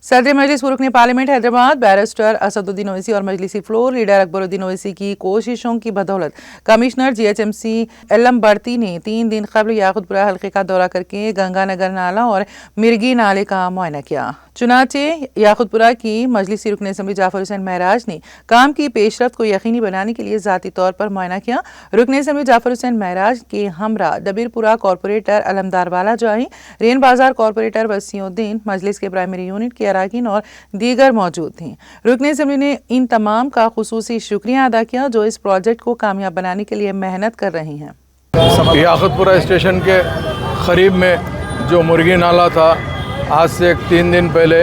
सदर मजलिस रुकन parliament Hyderabad barrister Asaduddin Owaisi और मजलिसी फ्लोर लीडर अकबरुद्दीन ओवैसी की कोशिशों की बदौलत कमिश्नर GHMC एलम बढ़ती ने 3 दिन कबल याकुतपुरा हल्के का दौरा करके गंगानगर नाला और मिर्गी नाले का मुआयना किया। चुनाचे याकुतपुरा की मजलिसी रुकन असम्बली जाफर हुसैन महराज ने काम की पेशरफ्त को यकीनी बनाने के लिए ज़ाती तौर पर मुआयना किया। रुकन असम्बली जाफर हुसैन महराज के हमरा दबीरपुरा कॉरपोरेटर अलमदार वाला जाही, रेन बाजार कॉरपोरेटर वसीउद्दीन, मजलिस के प्राइमरी यूनिट के अराकीन और दीगर मौजूद थी। रुकन असम्बली ने इन तमाम का खुसूसी शुक्रिया अदा किया जो इस प्रोजेक्ट को कामयाब बनाने के लिए मेहनत कर रही हैं। याकुतपुरा स्टेशन के करीब में जो मुर्गी नाला था, आज से 3 दिन पहले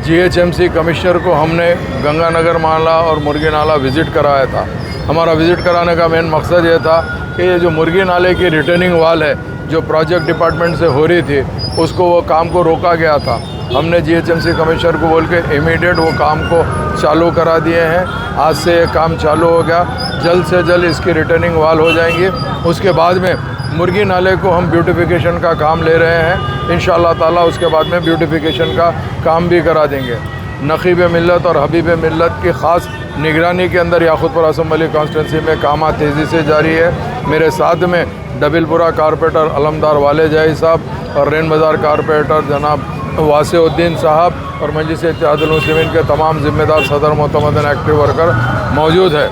GHMC कमिश्नर को हमने गंगानगर नाला और मुर्गी नाला विज़िट कराया था। हमारा विज़िट कराने का मेन मकसद ये था कि ये जो मुर्गी नाले की रिटर्निंग वाल है जो प्रोजेक्ट डिपार्टमेंट से हो रही थी, उसको वो काम को रोका गया था। हमने GHMC कमिश्नर को बोल के इमीडिएट वो काम को चालू करा दिए हैं। आज से ये काम चालू हो गया, जल्द से जल्द इसकी रिटर्निंग वाल हो जाएंगी। उसके बाद में मुर्गी नाले को हम ब्यूटिफिकेशन का काम ले रहे हैं। इंशाअल्लाह ताला उसके बाद में ब्यूटिफिकेशन का काम भी करा देंगे। नक़ीब मिल्लत और हबीब मिल्लत की ख़ास निगरानी के अंदर याकुतपुरा असम्बली कॉन्स्टिट्यूंसी में काम तेज़ी से जारी है। मेरे साथ में दबिलपुरा कारपोरेटर अलमदार वाले जाही साहब और रेन बाज़ार कारपोरेटर जनाब वासिउद्दीन साहब और मजलिस इत्तेहादुल मुस्लिमीन के तमाम ज़िम्मेदार सदर मोतमदन एक्टिव वर्कर मौजूद है।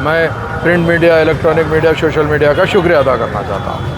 मैं print media, electronic media, social media का शुक्रिया अदा करना चाहता हूँ।